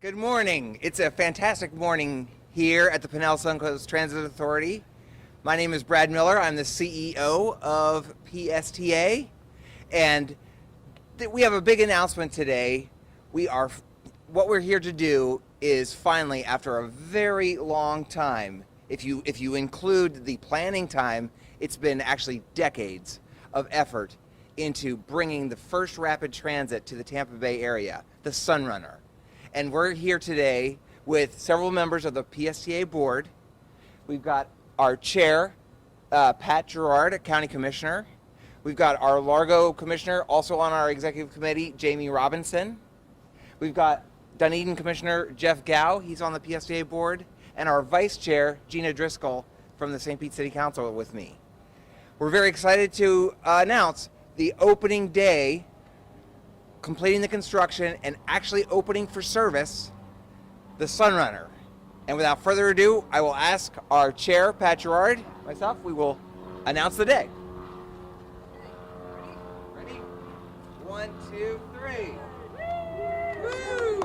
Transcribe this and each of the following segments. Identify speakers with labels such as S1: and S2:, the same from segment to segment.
S1: Good morning. It's a fantastic morning here at the Pinellas Suncoast Transit Authority. My name is Brad Miller. I'm the CEO of PSTA, and we have a big announcement today. What we're here to do is finally, after a very long time, if you include the planning time, it's been actually decades of effort into bringing the first rapid transit to the Tampa Bay area, the SunRunner. And we're here today with several members of the PSTA board. We've got our chair, Pat Gerard, a county commissioner. We've got our Largo commissioner, also on our executive committee, Jamie Robinson. We've got Dunedin Commissioner Jeff Gow, he's on the PSTA board, and our vice chair, Gina Driscoll, from the St. Pete City Council with me. We're very excited to announce the opening day, completing the construction and actually opening for service, the SunRunner. And without further ado, I will ask our chair, Pat Gerard, myself, we will announce the day. Ready? 1, 2, 3. Woo!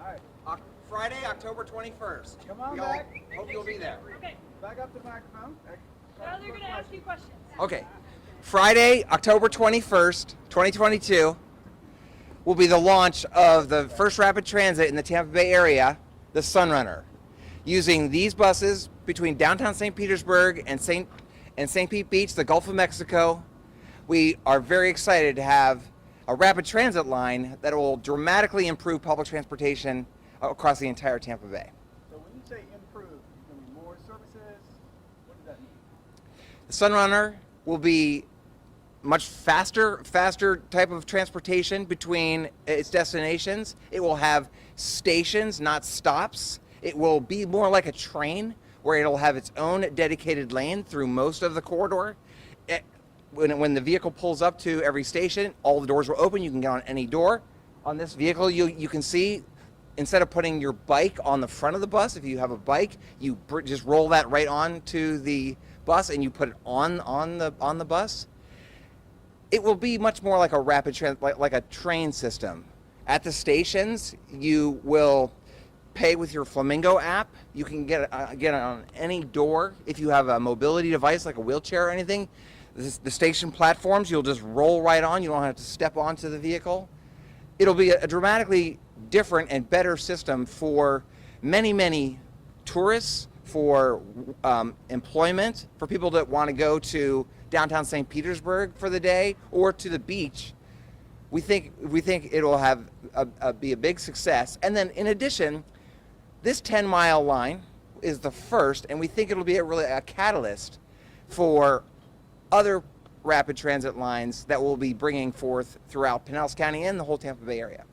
S1: All right. Friday, October 21st.
S2: Come on
S1: we
S2: back.
S1: all hope you'll be there.
S3: Okay.
S2: Back up the microphone.
S3: Now they're going to ask you questions.
S1: Okay. Friday, October 21st, 2022, will be the launch of the first rapid transit in the Tampa Bay area, the SunRunner. Using these buses between downtown St. Petersburg and St. Pete Beach, the Gulf of Mexico, we are very excited to have a rapid transit line that will dramatically improve public transportation across the entire Tampa Bay.
S2: So when you say improve, going to be more services, what does that mean?
S1: The SunRunner will be much faster type of transportation between its destinations. It will have stations, not stops. It will be more like a train where it'll have its own dedicated lane through most of the corridor. When the vehicle pulls up to every station, all the doors will open. You can get on any door. On this vehicle, you can see, instead of putting your bike on the front of the bus, if you have a bike, you just roll that right onto the bus and you put it on the bus. It will be much more like a rapid like a train system. At the stations, you will pay with your Flamingo app. You can get it on any door. If you have a mobility device like a wheelchair or anything, the station platforms, you'll just roll right on. You don't have to step onto the vehicle. It'll be a dramatically different and better system for many tourists, for employment, for people that want to go to downtown St. Petersburg for the day or to the beach. We think it'll have be a big success. And then in addition, this 10-mile line is the first, and we think it'll be really a catalyst for other rapid transit lines that we'll be bringing forth throughout Pinellas County and the whole Tampa Bay area.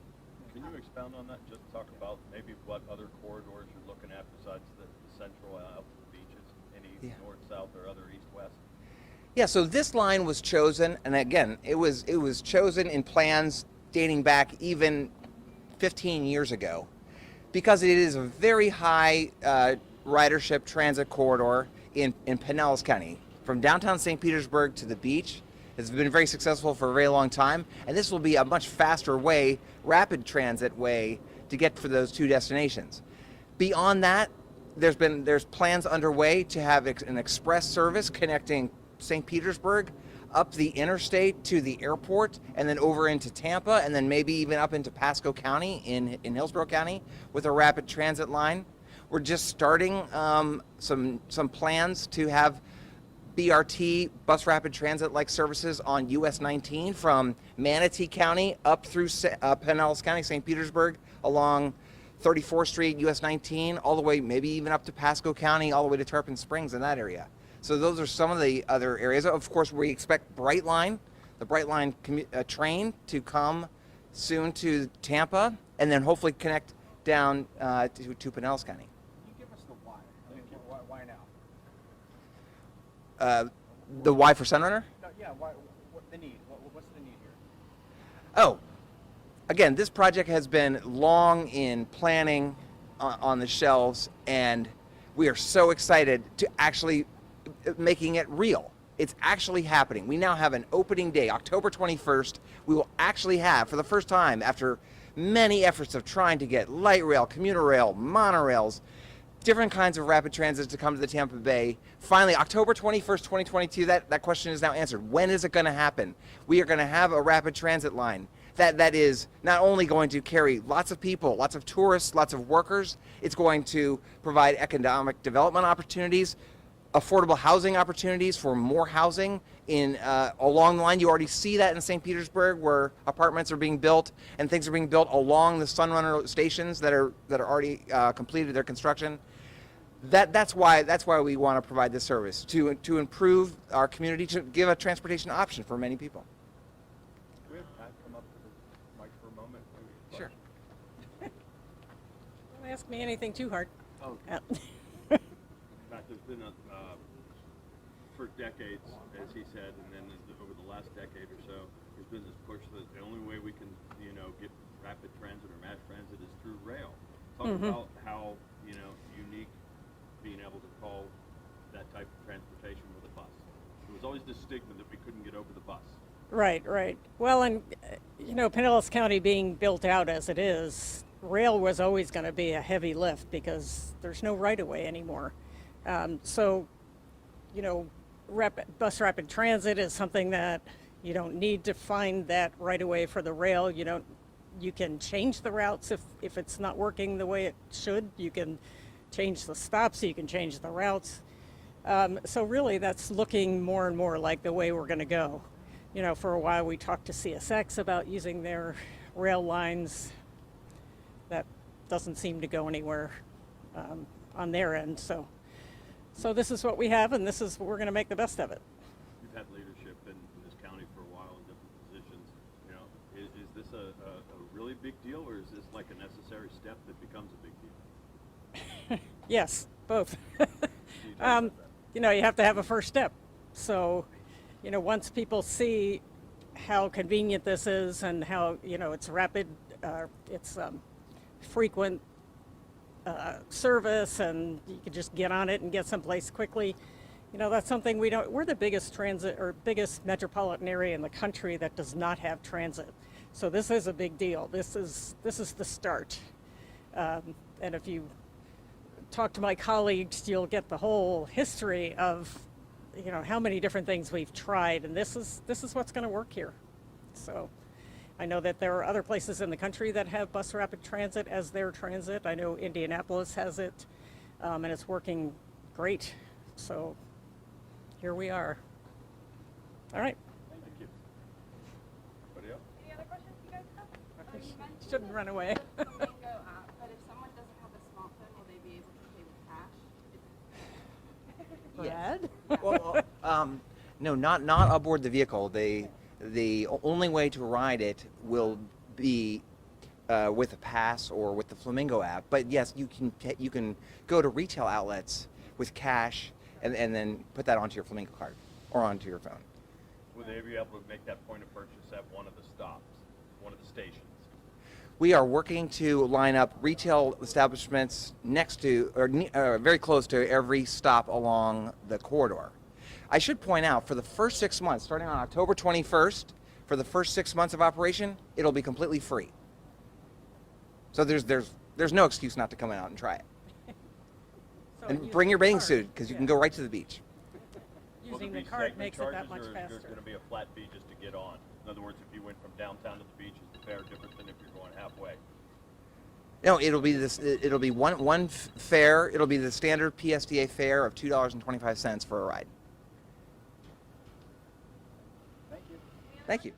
S4: Can you expound on that? Just talk about maybe what other corridors you're looking at besides the central out to the beaches, any north, south, or other east, west?
S1: Yeah, so this line was chosen, and again, it was chosen in plans dating back even 15 years ago, because it is a very high ridership transit corridor in Pinellas County. From downtown St. Petersburg to the beach. It's been very successful for a very long time, and this will be a much faster way, rapid transit way, to get for those two destinations. Beyond that, there's plans underway to have an express service connecting St. Petersburg up the interstate to the airport, and then over into Tampa, and then maybe even up into Pasco County in Hillsborough County with a rapid transit line. We're just starting some plans to have BRT, bus rapid transit-like services on US 19 from Manatee County up through Pinellas County, St. Petersburg, along 34th Street, US 19, all the way maybe even up to Pasco County, all the way to Tarpon Springs in that area. So those are some of the other areas. Of course, we expect Brightline, the Brightline train to come soon to Tampa, and then hopefully connect down to Pinellas County.
S2: Can you give us the why? Why now?
S1: The why for SunRunner?
S2: No, yeah, why? What the need? What's the need here?
S1: Oh, again, this project has been long in planning on the shelves, and we are so excited to actually making it real. It's actually happening. We now have an opening day, October 21st. We will actually have, for the first time after many efforts of trying to get light rail, commuter rail, monorails, different kinds of rapid transit to come to the Tampa Bay. Finally, October 21st, 2022, that question is now answered. When is it going to happen? We are going to have a rapid transit line that is not only going to carry lots of people, lots of tourists, lots of workers, it's going to provide economic development opportunities, affordable housing opportunities for more housing in along the line. You already see that in St. Petersburg, where apartments are being built and things are being built along the SunRunner stations that are already completed their construction. That's why we want to provide this service to improve our community, to give a transportation option for many people.
S4: Do we have Pat come up to the mic for a moment? Maybe?
S1: Sure.
S5: Don't ask me anything too hard.
S4: Oh. Pat, there's been for decades, as he said, and then over the last decade or so, there's been this push that the only way we can, get rapid transit or mass transit is through rail. Talk about how, unique being able to call that type of transportation with a bus. There was always this stigma that we couldn't get over the bus.
S5: Right. Well, and, Pinellas County being built out as it is, rail was always going to be a heavy lift because there's no right-of-way anymore. So, bus rapid transit is something that you don't need to find that right-of-way for the rail. You can change the routes if it's not working the way it should. You can change the stops, you can change the routes. So really that's looking more and more like the way we're going to go. For a while we talked to CSX about using their rail lines. That doesn't seem to go anywhere on their end. So this is what we have, and this is what we're going to make the best of it.
S4: You've had leadership in this county for a while in different positions. Is this a really big deal, or is this like a necessary step that becomes a big deal?
S5: Yes, both. You have to have a first step. So, once people see how convenient this is and how, it's rapid, it's frequent service, and you can just get on it and get someplace quickly. That's something we're the biggest transit or biggest metropolitan area in the country that does not have transit. So this is a big deal. This is the start. And if you talk to my colleagues, you'll get the whole history of, how many different things we've tried, and this is what's going to work here. So I know that there are other places in the country that have bus rapid transit as their transit. I know Indianapolis has it, and it's working great. So here we are. All right.
S4: Thank you. Anybody else?
S3: Any other questions you guys have? You mentioned
S5: Shouldn't run away.
S3: the Flamingo app, but if someone doesn't have a smartphone, will they be able to pay with cash?
S5: Brad?
S1: Well, no, not aboard the vehicle. The only way to ride it will be with a pass or with the Flamingo app. But yes, you can go to retail outlets with cash and then put that onto your Flamingo card or onto your phone.
S4: Will they be able to make that point of purchase at one of the stops, one of the stations?
S1: We are working to line up retail establishments next to or very close to every stop along the corridor. I should point out, for the first 6 months, starting on October 21st, for the first 6 months of operation, it'll be completely free. So there's no excuse not to come out and try it.
S5: So
S1: And
S5: using
S1: bring your
S5: the
S1: bathing
S5: card,
S1: suit, because you can
S5: yeah.
S1: go right to the beach.
S4: Will there
S5: Using the
S4: be
S5: card
S4: segment
S5: makes it that
S4: charges,
S5: much
S4: or
S5: faster.
S4: There's going to be a flat fee just to get on. In other words, if you went from downtown to the beach, is the fare different than if you're going halfway?
S1: No, it'll be this. It'll be one fare. It'll be the standard PSTA fare of $2.25 for a ride.
S2: Thank you.
S1: Thank you.